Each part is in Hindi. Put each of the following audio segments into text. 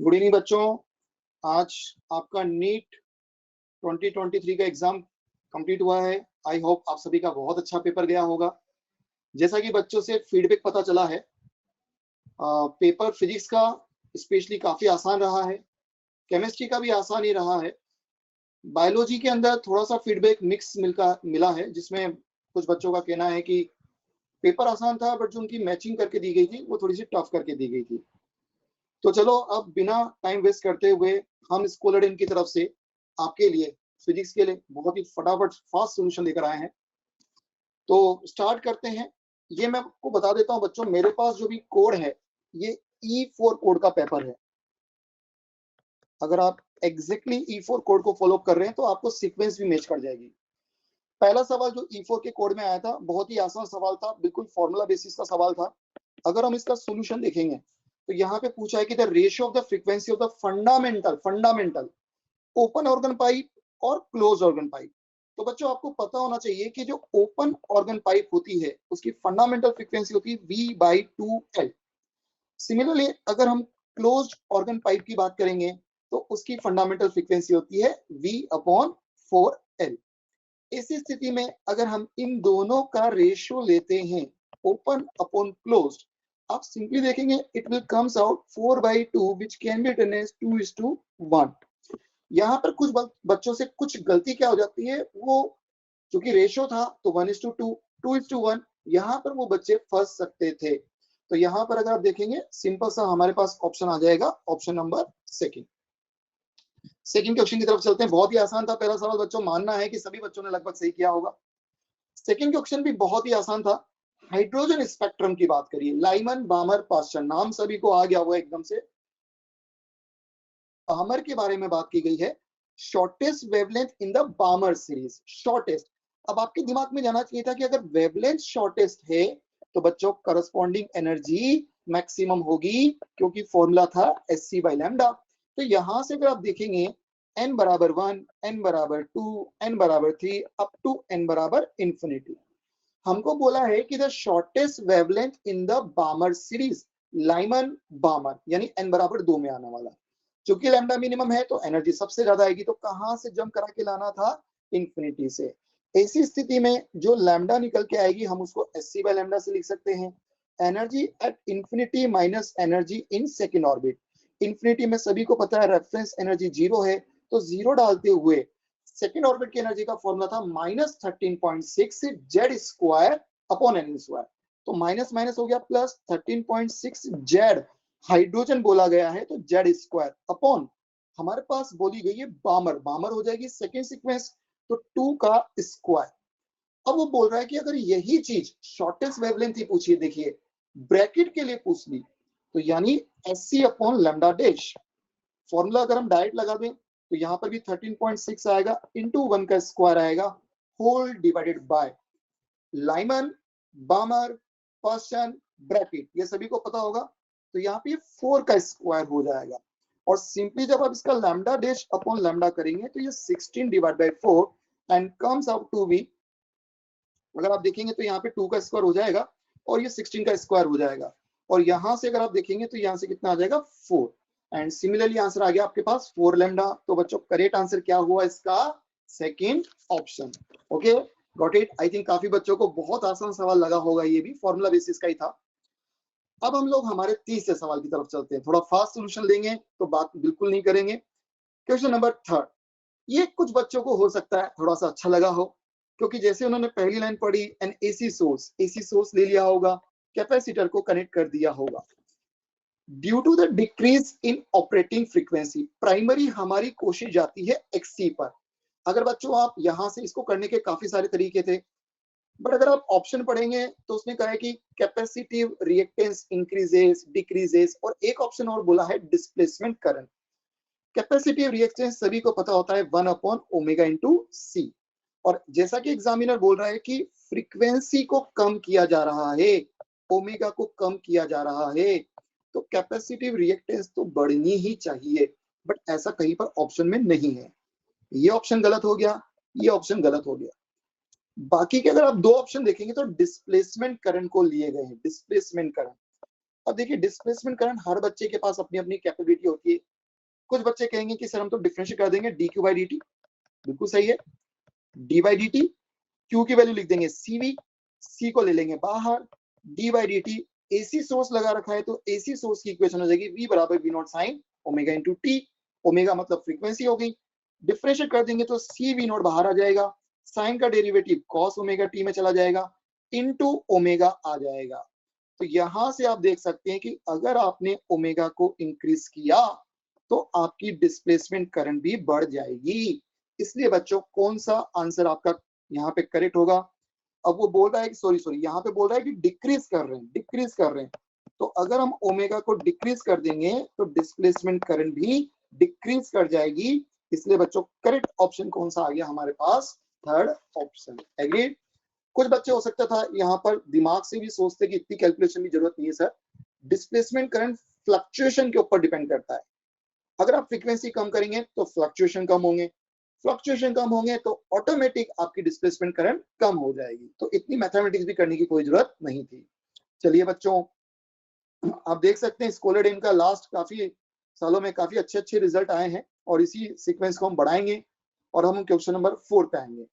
गुड इवनिंग बच्चों। आज आपका नीट 2023 का एग्जाम कंप्लीट हुआ है। आई होप आप सभी का बहुत अच्छा पेपर गया होगा। जैसा कि बच्चों से फीडबैक पता चला है, पेपर फिजिक्स का स्पेशली काफी आसान रहा है, केमिस्ट्री का भी आसान ही रहा है। बायोलॉजी के अंदर थोड़ा सा फीडबैक मिला है, जिसमें कुछ बच्चों का कहना है कि पेपर आसान था बट जो उनकी मैचिंग करके दी गई थी वो थोड़ी सी टफ करके दी गई थी। तो चलो अब बिना टाइम वेस्ट करते हुए हम स्कॉलर इन की तरफ से आपके लिए फिजिक्स के लिए बहुत ही फटाफट फास्ट सोल्यूशन लेकर आए हैं। तो स्टार्ट करते हैं। ये मैं आपको बता देता हूं बच्चों, मेरे पास जो भी कोड है ये E4 कोड का पेपर है। अगर आप एग्जैक्टली E4 कोड को फॉलो कर रहे हैं तो आपको सीक्वेंस भी मैच कर जाएगी। पहला सवाल जो E4 के कोड में आया था बहुत ही आसान सवाल था, बिल्कुल फॉर्मूला बेसिस का सवाल था। अगर हम इसका सोल्यूशन देखेंगे तो यहाँ पे पूछा है कि the ratio of the frequency of the fundamental open organ pipe और क्लोज ऑर्गन पाइप। तो बच्चों आपको पता होना चाहिए कि जो ओपन ऑर्गन पाइप होती है उसकी फंडामेंटल फ्रीक्वेंसी होती है V/2L। सिमिलरली अगर हम क्लोज ऑर्गन पाइप की बात करेंगे तो उसकी फंडामेंटल फ्रीक्वेंसी होती है V/4L। इस स्थिति में अगर हम इन दोनों का रेशियो लेते हैं ओपन अपॉन क्लोज्ड, आप सिंपली देखेंगे it will comes out 4/2 which can be written as 2:1। यहाँ पर कुछ बच्चों से कुछ गलती क्या हो जाती है, वो चूंकि रेशियो था तो 1:2 2:1, यहाँ पर वो बच्चे फंस सकते थे। तो यहाँ पर अगर आप देखेंगे सिंपल सा हमारे पास ऑप्शन आ जाएगा, option number second. Second question की तरफ चलते हैं। बहुत ही आसान था पहला सवाल बच्चों, मानना है कि सभी बच्चों ने लगभग सही किया होगा। सेकंड क्वेश्चन भी बहुत ही आसान था। हाइड्रोजन स्पेक्ट्रम की बात करिए, लाइमन बामर पास्चर, नाम सभी को आ गया होगा एकदम से। बामर के बारे में बात की गई है, shortest wavelength in the Balmer series. Shortest, अब आपके दिमाग में जाना चाहिए था कि अगर वेवलेंथ शॉर्टेस्ट है तो बच्चों करस्पॉन्डिंग एनर्जी मैक्सिमम होगी, क्योंकि फॉर्मूला था Sc/λ। तो यहां से अगर आप देखेंगे n=1, n=2, n=3 up to n=इंफिनिटी। हमको बोला है कि the shortest wavelength in the Balmer series, Lyman Balmer, यानी n=2 में आने वाला। चूंकि लैम्डा मिनिमम है तो एनर्जी सबसे ज्यादा आएगी, तो कहां से जंप करा के लाना था, इंफिनिटी से। ऐसी स्थिति में जो लैम्डा निकल के आएगी हम उसको Sc/λ से लिख सकते हैं। Energy at infinity minus energy in second orbit. Infinity में सभी को पता है रेफरेंस एनर्जी 0 है, तो 0 डालते हुए सेकेंड ऑर्बिट की एनर्जी का फॉर्मूला था -13.6 Z² अपॉन n²। तो माइनस माइनस हो गया प्लस 13.6 Z, हाइड्रोजन बोला गया है तो Z² अपॉन हमारे पास बोली गई है बामर, बामर हो जाएगी सेकेंड सीक्वेंस तो 2 का स्क्वायर। अब वो बोल रहा है कि अगर यही चीज शॉर्टेस्ट वेवलेंथ ही पूछिए, देखिए ब्रैकेट के लिए पूछ ली, तो यानी Sc/λ डैश। फॉर्मूला अगर हम डायरेक्ट लगा दें तो यहाँ पर भी 13.6 आएगा इंटू 1 का स्क्वायर आएगा whole divided by Lyman Balmer Paschen bracket, ये सभी को पता होगा। तो यहाँ पे 4 का स्क्वायर हो जाएगा, और सिंपली जब आप इसका लैम्डा डैश अपॉन लैम्डा करेंगे तो ये 16 divide by 4 and comes out to be, अगर आप देखेंगे तो यहाँ पे 2 का स्क्वायर हो जाएगा और ये 16 का स्क्वायर हो जाएगा, और यहां से अगर आप देखेंगे तो यहाँ से कितना आ जाएगा 4, एंड सिमिलरली आंसर आ गया आपके पास 4 लैम्डा। तो बच्चों करेक्ट आंसर क्या हुआ इसका, second option. Okay, got it. I think काफी बच्चों को बहुत आसान सवाल लगा होगा, ये भी फॉर्मूला बेसिस का ही था। अब हम लोग हमारे तीसरे सवाल की तरफ चलते हैं, थोड़ा फास्ट सोल्यूशन लेंगे तो बात बिल्कुल नहीं करेंगे। क्वेश्चन नंबर थर्ड, ये कुछ बच्चों को हो सकता है थोड़ा सा अच्छा लगा हो, क्योंकि जैसे उन्होंने पहली लाइन पढ़ी एन एसी सोर्स ले लिया होगा, कैपेसिटर को कनेक्ट कर दिया होगा। Due to the decrease in operating frequency, primary हमारी कोशिश जाती है XC पर। अगर बच्चों आप यहां से इसको करने के काफी सारे तरीके थे, बट अगर आप ऑप्शन पढ़ेंगे तो उसने कहा है कि कैपेसिटिव रिएक्टेंस इंक्रीजेस डिक्रीजेस, और एक ऑप्शन और बोला है डिस्प्लेसमेंट करंट। कैपेसिटिव रिएक्टेंस सभी को पता होता है 1/ω/C, और जैसा कि एग्जामिनर बोल रहा है कि फ्रीक्वेंसी को कम किया जा रहा है, ओमेगा को कम किया जा रहा है, तो कैपेसिटिव रिएक्टेंस तो बढ़नी ही चाहिए, बट ऐसा कहीं पर ऑप्शन में नहीं है। ये ऑप्शन गलत हो गया, ये ऑप्शन गलत हो गया। बाकी के अगर आप दो ऑप्शन देखेंगे तो डिस्प्लेसमेंट करंट को लिए गए हैं, डिस्प्लेसमेंट करंट। अब देखिए डिस्प्लेसमेंट करंट हर बच्चे के पास अपनी अपनी कैपेबिलिटी होती है। कुछ बच्चे कहेंगे कि सर हम तो डिफरेंशिएट कर देंगे D Q by D T, बिल्कुल सही है, D by D T, Q की वैल्यू लिख देंगे सीवी, सी को ले लेंगे बाहर, D by D T, AC source लगा रखा है तो एसी सोर्स की इक्वेशन हो जाएगी वी बराबर V naught sine omega into T, omega मतलब फ्रीक्वेंसी हो गई, डिफरेंशिएट कर देंगे तो सी वी नॉट बाहर आ जाएगा, साइन का डेरिवेटिव कॉस ओमेगा टी में चला जाएगा, इनटू ओमेगा आ जाएगा। तो यहां से आप देख सकते हैं कि अगर आपने ओमेगा को इंक्रीज किया तो आपकी डिस्प्लेसमेंट करंट भी बढ़ जाएगी। इसलिए बच्चों कौन सा आंसर आपका यहाँ पे करेक्ट होगा? अब वो बोल रहा है कि सॉरी यहाँ पे बोल रहा है कि डिक्रीज कर रहे हैं, तो अगर हम ओमेगा को डिक्रीज कर देंगे तो डिस्प्लेसमेंट करंट भी डिक्रीज कर जाएगी। इसलिए बच्चों करेक्ट ऑप्शन कौन सा आ गया हमारे पास? Third option. एग्रीड? कुछ बच्चे हो सकता था यहाँ पर दिमाग से भी सोचते कि इतनी कैलकुलेशन की जरूरत नहीं है सर, डिस्प्लेसमेंट करंट फ्लक्चुएशन के ऊपर डिपेंड करता है। अगर आप फ्रीक्वेंसी कम करेंगे तो फ्लक्चुएशन कम होंगे, फ्लक्चुएशन कम होंगे तो ऑटोमेटिक आपकी डिस्प्लेसमेंट करंट कम हो जाएगी। तो इतनी मैथमेटिक्स भी करने की कोई जरूरत नहीं थी। चलिए बच्चों, आप देख सकते हैं स्कोलरडेन का लास्ट काफी सालों में काफी अच्छे अच्छे रिजल्ट आए हैं और इसी सीक्वेंस को हम बढ़ाएंगे और हम क्वेश्चन नंबर 4 पे आएंगे।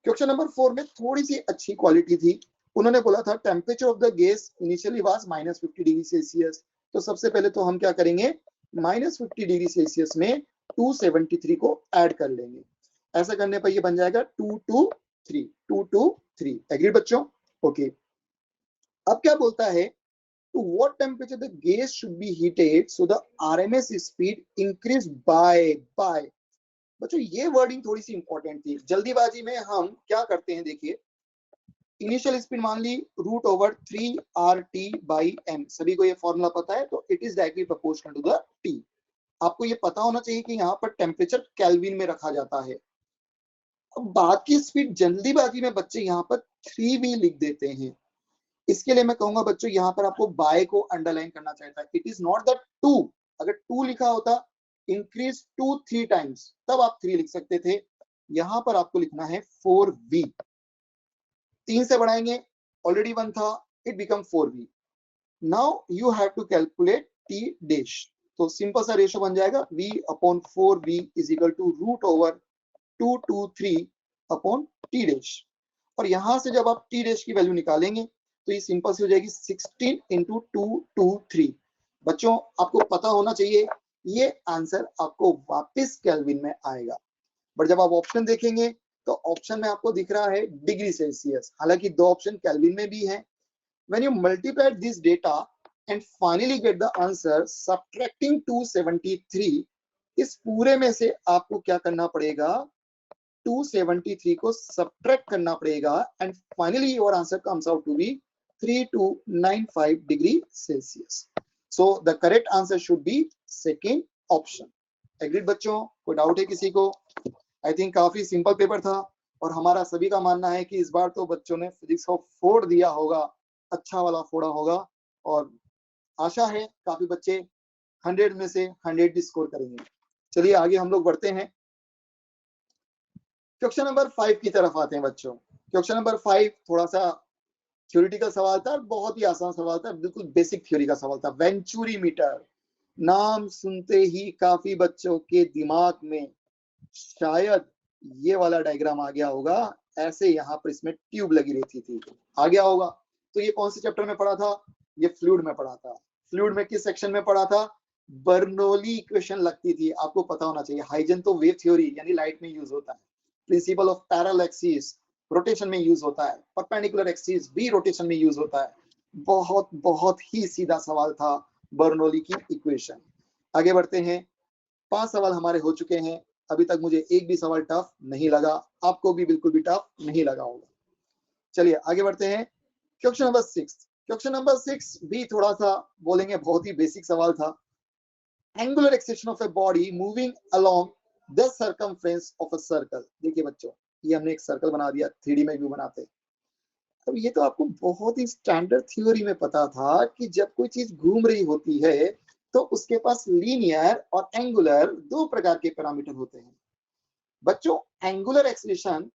क्वेश्चन नंबर 4 में थोड़ी सी अच्छी क्वालिटी थी। उन्होंने बोला था temperature of the gas initially was -50 degree Celsius. तो सबसे पहले तो हम क्या करेंगे, -50 डिग्री सेल्सियस में 273 को ऐड कर लेंगे। ऐसा करने पर ये बन जाएगा 223। एग्री बच्चों? ओके। अब क्या बोलता है, to what temperature the gas should be heated so the RMS speed increase by बच्चों ये वर्डिंग थोड़ी सी इंपॉर्टेंट थी। जल्दीबाजी में हम क्या करते हैं, देखिए इनिशियल स्पीड मान ली √3RT/m, सभी को ये फॉर्मूला पता है, तो it is directly proportional to the T। आपको ये पता होना चाहिए कि यहाँ पर टेम्परेचर केल्विन में रखा जाता है। अब बात की स्पीड जल्दीबाजी में बच्चे यहाँ पर 3v लिख देते हैं। इसके लिए मैं कहूंगा बच्चों यहाँ पर आपको बाय को अंडरलाइन करना चाहिए था। इट इज नॉट द 2, अगर 2 लिखा होता इंक्रीज 2 3 टाइम्स तब आप 3 लिख सकते थे। यहां पर आपको लिखना है 4v, 3 से बढ़ाएंगे, ऑलरेडी 1 था, it become 4v। Now you have to calculate t dash. तो सिंपल सा रेशियो बन जाएगा v upon 4v is equal to √223 upon t dash. और यहां से जब आप t डैश की वैल्यू निकालेंगे तो ये सिंपल सी हो जाएगी 16 इंटू 223। बच्चों आपको पता होना चाहिए ये आंसर आपको वापस केल्विन में आएगा। बट जब आप ऑप्शन देखेंगे तो ऑप्शन में आपको दिख रहा है डिग्री सेल्सियस, हालांकि 2 ऑप्शन केल्विन में भी है। When you multiply this data and finally get the answer subtracting 273, इस पूरे में से आपको क्या करना पड़ेगा, 273 को सब्ट्रैक्ट करना पड़ेगा and finally your answer comes out to be 3295 degree Celsius. So the correct answer should be second option. Agreed बच्चों? कोई डाउट है किसी को? आई थिंक काफी सिंपल पेपर था और हमारा सभी का मानना है कि इस बार तो बच्चों ने फिजिक्स को फोड़ दिया होगा, अच्छा वाला फोड़ा होगा, और आशा है काफी बच्चे 100 में से 100 स्कोर करेंगे। चलिए आगे हम लोग बढ़ते हैं, क्वेश्चन नंबर 5 की तरफ आते हैं बच्चों। क्वेश्चन नंबर 5 थोड़ा सा थ्योरेटिकल सवाल था, बहुत ही आसान सवाल था, बिल्कुल बेसिक थ्योरी का सवाल था। वेंचुरी मीटर, नाम सुनते ही काफी बच्चों के दिमाग में शायद ये वाला डायग्राम आ गया होगा, ऐसे यहाँ पर इसमें ट्यूब लगी रहती थी, आ गया होगा। तो ये कौन से चैप्टर में पढ़ा था? ये फ्लूइड में पढ़ा था। फ्लूइड में किस सेक्शन में पढ़ा था? बर्नौली इक्वेशन लगती थी, आपको पता होना चाहिए। हाइजन तो वेव थ्योरी यानी लाइट में यूज होता है, principle of parallel axis rotation में यूज होता है, परपेंडिकुलर एक्सिस भी रोटेशन में यूज होता है। बहुत बहुत ही सीधा सवाल था बर्नौली की इक्वेशन। आगे बढ़ते हैं, 5 सवाल हमारे हो चुके हैं, अभी तक मुझे एक भी सवाल टफ नहीं लगा, आपको भी बिल्कुल भी टफ नहीं लगा होगा। चलिए आगे बढ़ते हैं, क्वेश्चन नंबर 6। क्वेश्चन नंबर 6 भी थोड़ा सा बोलेंगे बहुत ही बेसिक सवाल था। Angular acceleration of a body moving along the circumference of a circle. देखिए बच्चों, ये हमने एक सर्कल बना दिया, 3D में भी बनाते। अब ये तो आपको बहुत ही स्टैंडर्ड थ्योरी में पता था कि जब कोई चीज घूम रही होती है तो उसके पास लीनियर और एंगुलर 2 प्रकार के पैरामीटर होते हैं। बच्चों एंगुलर एक्सेलेरेशन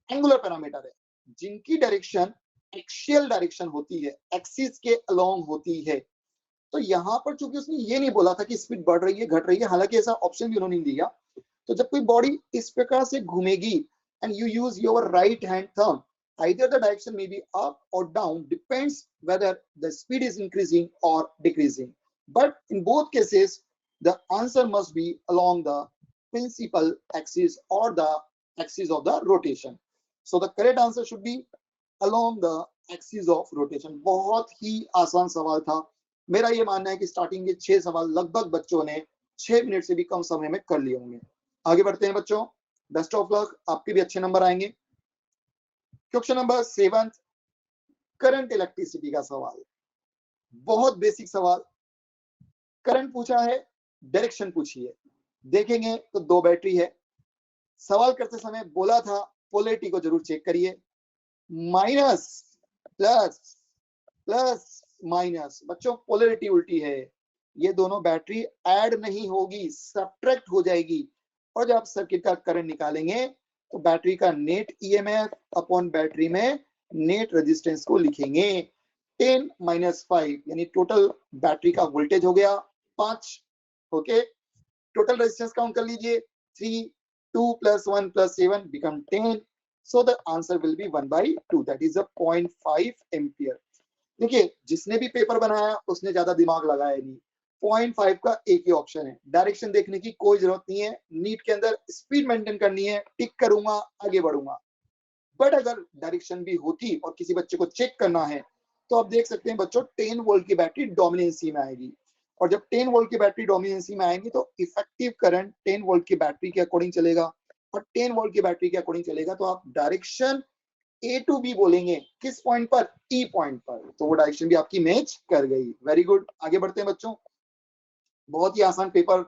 एंगुलर पैरामीटर है जिनकी डायरेक्शन एक्सियल डायरेक्शन होती है, एक्सिस के अलोंग होती है। तो यहाँ पर चूंकि उसने ये नहीं बोला था कि स्पीड बढ़ रही है घट रही है, हालांकि ऐसा ऑप्शन भी उन्होंने नहीं दिया, तो जब कोई बॉडी इस प्रकार से घूमेगी and you use your right hand thumb, either the direction may be up or down, depends whether the speed is increasing or decreasing, but in both cases the answer must be along the principal axis or the axis of the rotation. So the correct answer should be along the axis of rotation. बहुत ही आसान सवाल था। मेरा ये मानना है कि स्टार्टिंग के 6 सवाल लगभग बच्चों ने 6 मिनट से भी कम समय में कर लिए होंगे। आगे बढ़ते हैं बच्चों, बेस्ट ऑफ लक, आपके भी अच्छे नंबर आएंगे। क्वेश्चन नंबर 7, करंट इलेक्ट्रिसिटी का सवाल, बहुत बेसिक सवाल। करंट पूछा है, डायरेक्शन पूछी है। देखेंगे तो 2 बैटरी है। सवाल करते समय बोला था पोलैरिटी को जरूर चेक करिए, माइनस प्लस प्लस माइनस। बच्चों पोलैरिटी उल्टी है, ये दोनों बैटरी ऐड नहीं होगी, सब्ट्रैक्ट हो जाएगी। और जब आप सर्किट का करंट निकालेंगे तो बैटरी का नेट ईएमएफ अपॉन बैटरी में नेट रेजिस्टेंस को लिखेंगे। 10 - 5 यानी टोटल बैटरी का वोल्टेज हो गया 5। ओके, टोटल रेजिस्टेंस काउंट कर लीजिए, 3, 2 + 1 + 7 become 10, so the answer will be 1/2, that is a 0.5 ampere. देखिए जिसने भी पेपर बनाया उसने ज्यादा दिमाग लगाया नहीं, 0.5 का एक ही ऑप्शन है। डायरेक्शन देखने की कोई जरूरत नहीं है, नीट के अंदर स्पीड मेंटेन करनी है, टिक करूंगा आगे बढ़ूंगा। बट अगर डायरेक्शन भी होती और किसी बच्चे को चेक करना है तो आप देख सकते हैं बच्चों 10 वोल्ट की बैटरी डोमिनेंसी में आएगी, और जब 10 वोल्ट की बैटरी डोमिनेंसी में आएगी तो इफेक्टिव करंट 10 वोल्ट की बैटरी के अकॉर्डिंग चलेगा, और 10 वोल्ट की बैटरी के अकॉर्डिंग चलेगा तो आप डायरेक्शन ए टू बी बोलेंगे, किस पॉइंट पर, ई पॉइंट पर, तो वो डायरेक्शन भी आपकी मैच कर गई। वेरी गुड, आगे बढ़ते हैं बच्चों। बहुत ही आसान पेपर,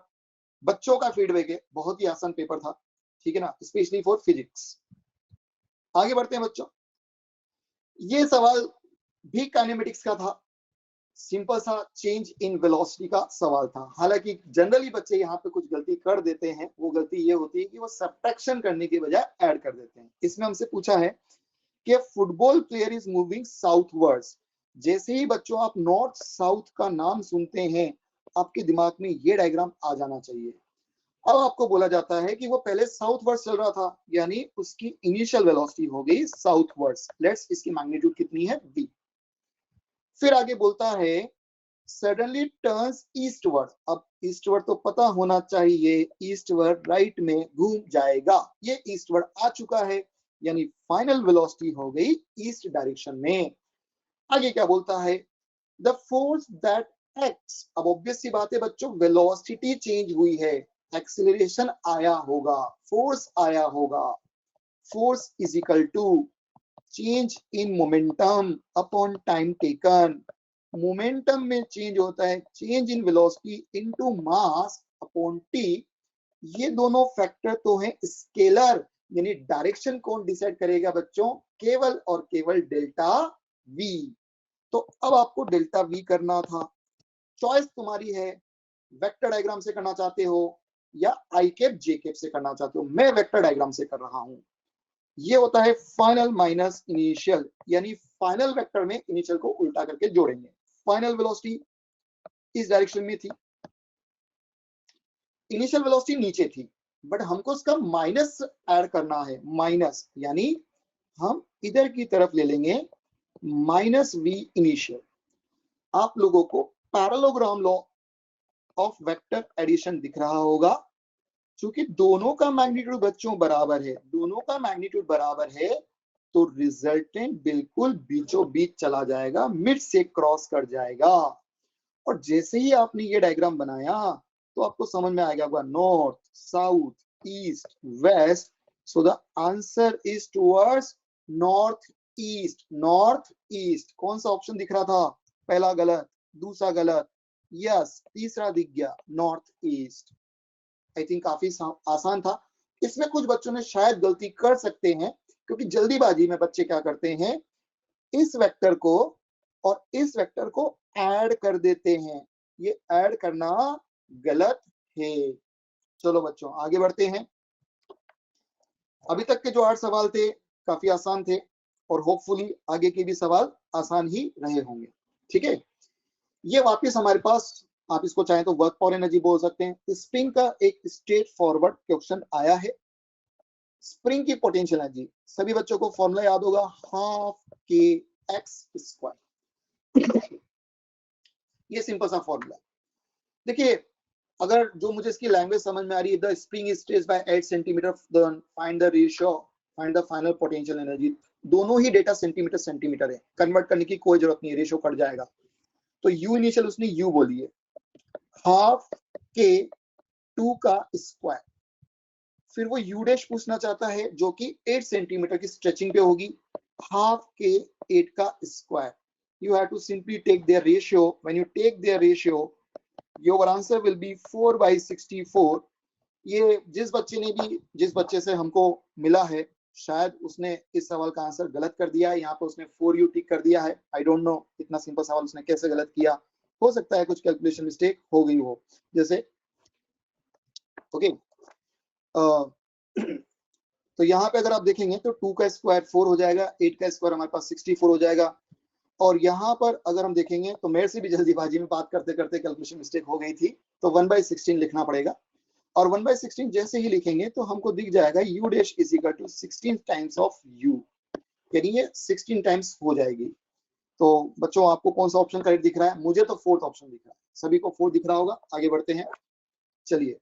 बच्चों का फीडबैक है, बहुत ही आसान पेपर था, ठीक है ना, स्पेशली फॉर फिजिक्स। आगे बढ़ते हैं बच्चों, ये सवाल भी काइनेमेटिक्स का था, सिंपल सा चेंज इन वेलोसिटी का सवाल था। हालांकि जनरली बच्चे यहाँ पे कुछ गलती कर देते हैं, वो गलती ये होती है कि वो सब्ट्रैक्शन करने के बजाय ऐड कर देते हैं। इसमें हमसे पूछा है कि football player is moving southwards. जैसे ही बच्चों आप नॉर्थ साउथ का नाम सुनते हैं आपके दिमाग में ये डायग्राम आ जाना चाहिए। अब आपको बोला जाता है कि वो पहले साउथवर्ड्स चल रहा था, यानी उसकी इनिशियल वेलोसिटी हो गई साउथवर्ड्स। लेट्स, इसकी मैग्नीट्यूड कितनी है, v। फिर आगे बोलता है सडनली टर्न्स ईस्टवर्ड। अब ईस्टवर्ड तो पता होना चाहिए, ईस्टवर्ड राइट में घूम जाएगा, ये ईस्टवर्ड आ चुका है, यानी फाइनल वेलोसिटी हो गई ईस्ट डायरेक्शन में। आगे क्या बोलता है, द फोर्स दैट एक्ट्स। अब ऑब्वियस सी बात है बच्चों, वेलोसिटी चेंज हुई है, एक्सीलरेशन आया होगा, फोर्स आया होगा। Force is equal to change in momentum upon time taken. Momentum में चेंज होता है, change in velocity into mass upon T. ये दोनों फैक्टर तो हैं स्केलर, यानी डायरेक्शन कौन डिसाइड करेगा बच्चों, केवल और केवल डेल्टा वी। तो अब आपको डेल्टा वी करना था, चॉइस तुम्हारी है, वेक्टर डायग्राम से करना चाहते हो या आई कैप जे कैप से करना चाहते हो। मैं वेक्टर डायग्राम से कर रहा हूं। ये होता है फाइनल माइनस इनिशियल, यानी फाइनल वेक्टर में इनिशियल को उल्टा करके जोड़ेंगे। फाइनल वेलोसिटी इस डायरेक्शन में थी, इनिशियल वेलोसिटी नीचे थी, बट हमको उसका माइनस ऐड करना है, माइनस यानी हम इधर की तरफ ले लेंगे माइनस वी इनिशियल। आप लोगों को parallelogram law of vector addition दिख रहा होगा, क्योंकि दोनों का मैग्नीट्यूड बच्चों बराबर है, दोनों का मैग्नीट्यूड बराबर है तो रिजल्टेंट बिल्कुल बीचों बीच चला जाएगा, मिड से क्रॉस कर जाएगा। और जैसे ही आपने ये डायग्राम बनाया तो आपको समझ में आएगा north south east west, so the answer is towards north east. North east कौन सा ऑप्शन दिख रहा था, पहला गलत, दूसरा गलत, यस, तीसरा दिख गया नॉर्थ ईस्ट। आई थिंक काफी आसान था। इसमें कुछ बच्चों ने शायद गलती कर सकते हैं, क्योंकि जल्दीबाजी में बच्चे क्या करते हैं, इस वेक्टर को और इस वेक्टर को ऐड कर देते हैं। ये ऐड करना गलत है। चलो बच्चों आगे बढ़ते हैं। अभी तक के जो 8 सवाल थे काफी आसान थे, और होपफुली आगे के भी सवाल आसान ही रहे होंगे, ठीक है। ये वापस हमारे पास, आप इसको चाहें तो वर्क फॉर एनर्जी बोल सकते हैं। स्प्रिंग का एक स्ट्रेट फॉरवर्ड क्वेश्चन आया है। स्प्रिंग की पोटेंशियल एनर्जी, सभी बच्चों को फॉर्मूला याद होगा, हाफ के एक्स स्क्वायर। ये सिंपल सा फॉर्मूला। देखिए, अगर जो मुझे इसकी लैंग्वेज समझ में आ रही है, the spring is stretched by 8 centimetre, find the ratio, find the final potential energy. दोनों ही डेटा सेंटीमीटर सेंटीमीटर है, कन्वर्ट करने की कोई जरूरत नहीं है, रेशियो कट जाएगा। तो यू इनिशियल उसने यू बोली है, हाफ के 2 का स्क्वायर, फिर वो यू डैश पूछना चाहता है जो कि 8 सेंटीमीटर की स्ट्रेचिंग पे होगी, हाफ के 8 का square. You have to simply take their ratio. When you take their ratio, your answer will be 4/64. ये जिस बच्चे से हमको मिला है, शायद उसने इस सवाल का आंसर गलत कर दिया है। यहाँ पे उसने 4u टिक कर दिया है। आई डोंट नो इतना सिंपल सवाल उसने कैसे गलत किया, हो सकता है कुछ कैलकुलेशन मिस्टेक हो गई हो जैसे। ओके, तो यहाँ पे अगर आप देखेंगे तो 2 का स्क्वायर 4 हो जाएगा, 8 का स्क्वायर हमारे पास 64 हो जाएगा। और यहाँ पर अगर हम देखेंगे तो मेरे से भी जल्दीबाजी में बात करते करते कैलकुलेशन मिस्टेक हो गई थी, तो 1/16 लिखना पड़ेगा। और 1/16 जैसे ही लिखेंगे तो हमको दिख जाएगा u dash is equal to 16 times of u, यानी ये 16 टाइम्स हो जाएगी। तो बच्चों, आपको कौन सा ऑप्शन करेक्ट दिख रहा है? मुझे तो 4th ऑप्शन दिख रहा है, सभी को 4 दिख रहा होगा। आगे बढ़ते हैं। चलिए,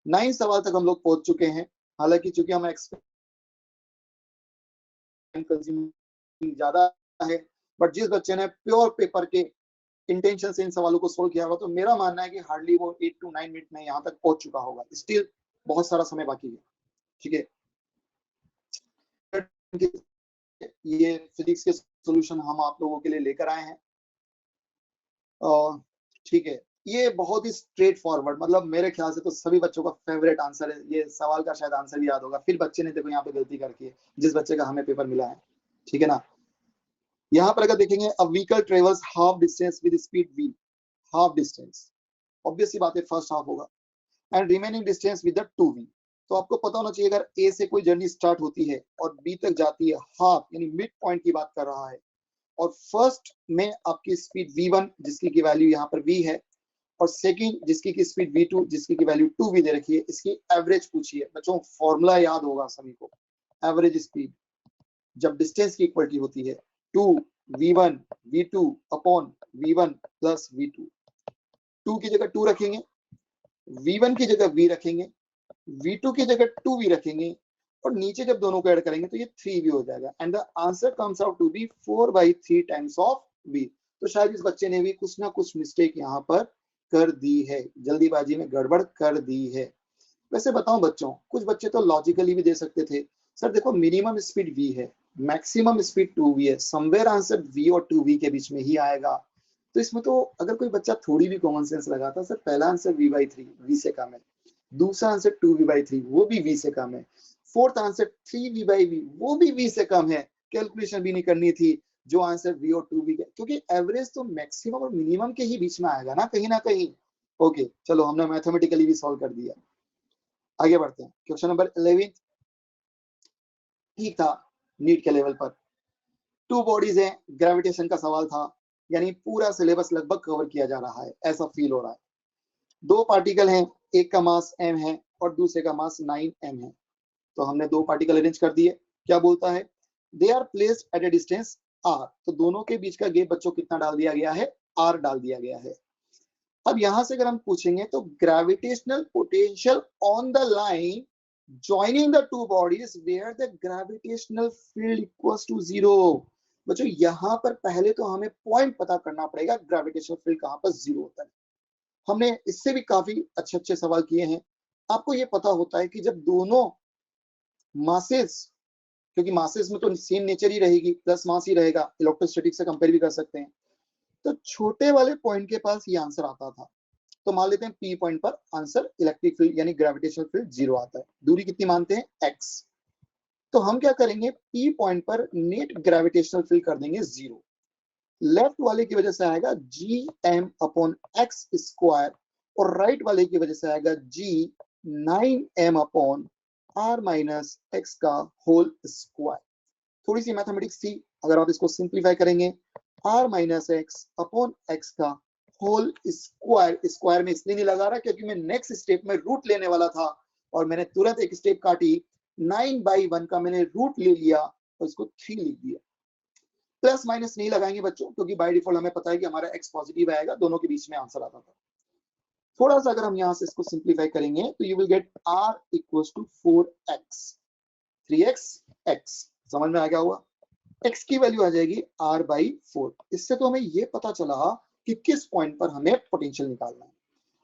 9 सवाल तक हम लोग पहुंच चुके हैं। हालांकि चूंकि हम ज्यादा है, बट जिस बच्चे ने प्योर पेपर के इंटेंशन से इन सवालों को सोल्व किया होगा, तो मेरा मानना है कि हार्डली वो 8 to 9 मिनट में यहाँ तक पहुंच चुका होगा। स्टिल बहुत सारा समय बाकी है, ठीक है। ये फिजिक्स के सॉल्यूशन हम आप लोगों के लिए लेकर आए हैं, ठीक है। ये बहुत ही स्ट्रेट फॉरवर्ड, मतलब मेरे ख्याल से तो सभी बच्चों का फेवरेट आंसर है। ये सवाल का शायद आंसर भी याद होगा, फिर बच्चे ने देखो यहाँ पे गलती करके है, जिस बच्चे का हमें पेपर मिला है, ठीक है ना। यहाँ पर अगर देखेंगे, a vehicle travels half distance with speed v, half distance obvious सी बात है फर्स्ट हाफ होगा, and remaining distance with the 2v। तो आपको पता होना चाहिए, अगर a से कोई जर्नी स्टार्ट होती है और b तक जाती है, हाफ यानी मिड पॉइंट की बात कर रहा है, और फर्स्ट में आपकी स्पीड v1 जिसकी की वैल्यू यहाँ पर v है, और सेकंड जिसकी की स्पीड v2 जिसकी की वैल्यू 2v दे रखी है, इसकी एवरेज पूछी है। बच्चों, फॉर्मूला याद होगा सभी को, एवरेज स्पीड जब डिस्टेंस की इक्वलिटी होती है 2v1 v2 upon v1 plus v2। 2 की जगह 2 रखेंगे, v1 की जगह v रखेंगे, v2 की जगह 2v रखेंगे, और नीचे जब दोनों को ऐड करेंगे तो ये 3v हो जाएगा, and the answer comes out to be 4/3 times of v। तो शायद इस बच्चे ने भी कुछ ना कुछ मिस्टेक यहाँ पर कर दी है, जल्दीबाजी में गड़बड़ कर दी है। वैसे बताऊं बच्चों, कुछ बच्चे तो लॉजिकली भी दे सकते थे, सर देखो मिनिमम स्पीड v है, मैक्सिमम स्पीड 2v है, समवेयर आंसर v और 2v के बीच में ही आएगा। तो इसमें तो अगर कोई बच्चा थोड़ी भी कॉमन सेंस लगाता, सर पहला आंसर v/3 v से कम है, दूसरा आंसर 2v/3 वो भी v से कम है, फोर्थ आंसर 3v/v वो भी v से कम है, कैलकुलेशन भी नहीं करनी थी, जो आंसर v और 2v के, क्योंकि एवरेज तो मैक्सिमम और मिनिमम के ही बीच में आएगा ना कहीं। ओके, चलो हमने मैथमेटिकली भी सॉल्व कर दिया। आगे बढ़ते हैं। क्वेश्चन नंबर 11 ठीक था नीट के लेवल पर, 2 बॉडीज है, ग्रेविटेशन का सवाल था, यानी पूरा सिलेबस लगभग कवर किया जा रहा है ऐसा फील हो रहा है। 2 पार्टिकल हैं, एक का मास m है और दूसरे का मास 9m है। तो हमने 2 पार्टिकल अरेंज कर दिए। क्या बोलता है, they are placed at a distance r। तो दोनों के बीच का गैप बच्चों कितना डाल दिया गया है, r डाल दिया गया है। अब यहां से अगर हम पूछेंगे तो gravitational potential on the line joining the two bodies where the gravitational field equals to 0। बच्चों, यहां पर पहले तो हमें पॉइंट पता करना पड़ेगा, ग्रेविटेशनल फील्ड कहां पर 0 होता है। हमने इससे भी काफी अच्छे सवाल किए हैं। आपको ये पता होता है कि जब दोनों मासेस, क्योंकि मासेस में तो सेम नेचर ही रहेगी, प्लस मास ही रहेगा, इलेक्ट्रोस्टैटिक से कंपेयर भी कर सकते हैं, तो छोटे वाले पॉइंट के पास ये आंसर आता था। तो मान लेते हैं P पॉइंट पर आंसर इलेक्ट्रिक फील्ड यानी ग्रेविटेशनल फील्ड 0 आता है। दूरी कितनी मानते हैं, x। तो हम क्या करेंगे, P पॉइंट पर नेट ग्रेविटेशनल फील्ड कर देंगे 0। लेफ्ट वाले की वजह से आएगा gm/x स्क्वायर, और राइट वाले की वजह से आएगा g9m/r-x का होल स्क्वायर। थोड़ी सी मैथमेटिक्स थी, अगर आप इसको सिंप्लीफाई करेंगे, r-x/x का होल स्क्वायर, स्क्वायर में इसलिए नहीं लगा रहा क्योंकि मैं नेक्स्ट स्टेप में रूट लेने वाला था और मैंने तुरंत एक स्टेप काटी, 9/1 का मैंने रूट ले लिया और इसको 3 लिख दिया। प्लस माइनस नहीं लगाएंगे बच्चों क्योंकि बाय डिफॉल्ट हमें पता है कि हमारा x पॉजिटिव आएगा, दोनों के बीच में आंसर आता था। थोड़ा सा अगर हम यहां से इसको सिंप्लीफाई करेंगे तो you will get r equals to 4x, 3x x, समझ में आ गया होगा। x की वैल्यू आ जाएगी r/4। इससे तो हमें ये पता चला कि किस पॉइंट पर हमें पोटेंशियल निकालना है।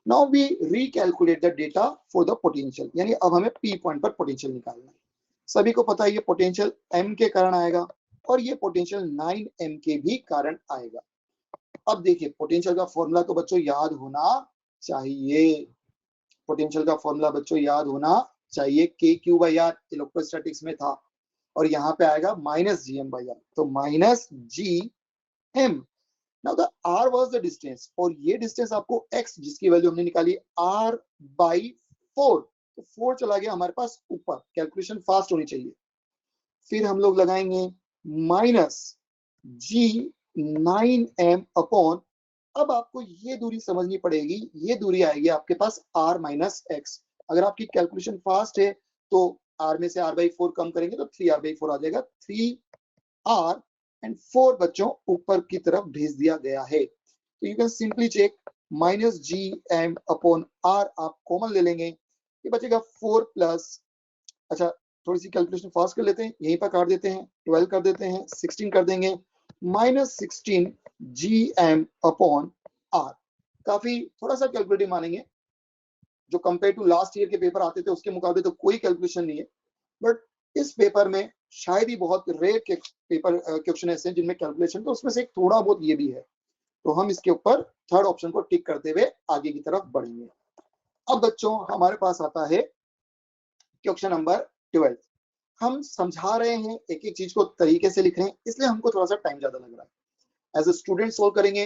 Now we recalculate the data for the potential, यानी अब हमें p पॉइंट पर पोटेंशियल निकालना है। सभी को पता है ये पोटेंशियल m के कारण आएगा और ये पोटेंशियल 9m के भी कारण आएगा। अब देखिए पोटेंशियल का फॉर्मूला तो बच्चों याद होना चाहिए, पोटेंशियल का फॉर्मूला बच्चों याद होना चाहिए, KQ/R इलेक्ट्रोस्टैटिक्स में था और यहाँ पे आएगा -GM/R, तो -GM। Now the R was the distance और ये डिस्टेंस आपको x जिसकी वैल्यू हमने निकाली r/4, तो 4 चला गया हमारे पास ऊपर, कैलकुलेशन फास्ट होनी चाहिए। फिर हम लोग लगाएंगे -G9m अपॉन, अब आपको ये दूरी समझनी पड़ेगी, ये दूरी आएगी आपके पास r-x। अगर आपकी कैलकुलेशन फास्ट है तो r में से r/4 कम करेंगे तो 3r/4 आ जाएगा, 3r एंड 4 बच्चों ऊपर की तरफ भेज दिया गया है। तो you can simply check -gm upon r, आप कॉमन ले लेंगे, ये बचेगा 4 प्लस, अच्छा थोड़ी सी कैलकुलेशन फास्ट कर लेते हैं, यहीं पर काट देते हैं, 12 कर देते हैं, 16 कर देंगे, -16 GM अपॉन R। काफी थोड़ा सा कैलकुलेटिव मानेंगे, जो कंपेयर टू लास्ट ईयर के पेपर आते थे उसके मुकाबले तो कोई कैलकुलेशन नहीं है, बट इस पेपर में शायद ही बहुत रेयर के पेपर क्वेश्चन ऐसे हैं जिनमें कैलकुलेशन, तो उसमें से एक थोड़ा बहुत ये भी है। तो हम इसके ऊपर थर्ड ऑप्शन को टिक करते हुए आगे की तरफ बढ़ेंगे। अब बच्चों हमारे पास आता है क्वेश्चन नंबर 12। हम समझा रहे हैं, एक एक चीज को तरीके से लिख रहे हैं, इसलिए हमको थोड़ा सा टाइम ज्यादा लग रहा है। एज ए स्टूडेंट सोल्व करेंगे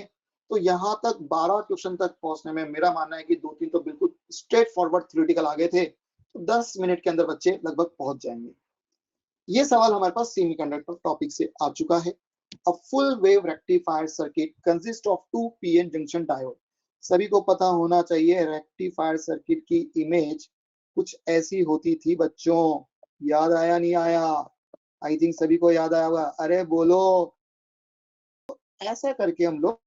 तो यहाँ तक 12 क्वेश्चन तक पहुंचने में मेरा मानना है कि 2-3 तो बिल्कुल स्ट्रेट फॉरवर्ड थ्योरेटिकल आ गए थे, तो 10 मिनट के अंदर बच्चे लगभग पहुंच जाएंगे। ये सवाल हमारे पास सेमीकंडक्टर टॉपिक से आ चुका है। A full wave rectifier circuit consist of 2 PN junction diode. सभी को पता होना चाहिए रेक्टिफायर सर्किट की इमेज कुछ ऐसी होती थी बच्चों, याद आया नहीं आया? आई थिंक सभी को याद आया होगा, अरे बोलो। ऐसा करके हम लोग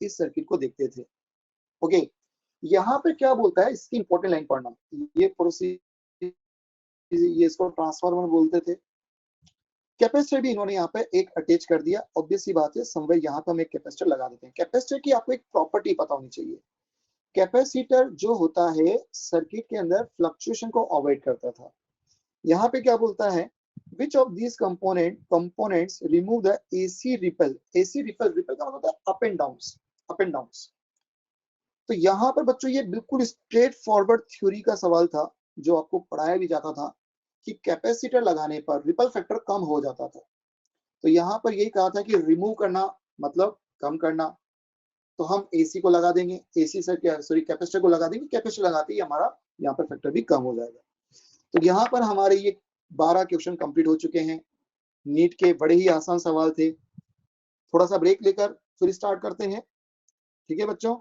इस सर्किट को देखते थे। ओके, यहाँ पे क्या बोलता है, इसकी इंपॉर्टेंट लाइन पढ़ना, ये प्रोसीजर, ये इसको ट्रांसफार्मर बोलते थे। कैपेसिटर भी इन्होंने यहाँ पे एक अटैच कर दिया, ऑब्वियस सी बात है, समवेयर यहाँ पे हम एक कैपेसिटर लगा देते हैं। कैपेसिटर की आपको एक प्रॉपर्टी पता होनी चाहिए, कैपेसिटर जो होता है सर्किट के अंदर फ्लक्चुएशन को अवॉइड करता था। यहाँ पे क्या बोलता है, which of these components remove the AC ripple? AC ripple का मतलब होता है up and downs, up and downs. तो यहाँ पर बच्चों ये बिल्कुल स्ट्रेट फॉरवर्ड थ्योरी का सवाल था जो आपको पढ़ाया भी जाता था कि कैपेसिटर लगाने पर रिपल फैक्टर कम हो जाता था। तो यहाँ पर यही कहा था कि रिमूव करना मतलब कम करना, तो हम AC को लगा देंगे, AC से सॉरी कैपेसिटर को लगा देंगे, कैपेसिटर लगाते ही हमारा यहाँ पर फैक्टर भी कम हो जाएगा। तो यहाँ पर हमारे ये 12 क्वेश्चन कंप्लीट हो चुके हैं। नीट के बड़े ही आसान सवाल थे। थोड़ा सा ब्रेक लेकर फिर स्टार्ट करते हैं, ठीक है बच्चों?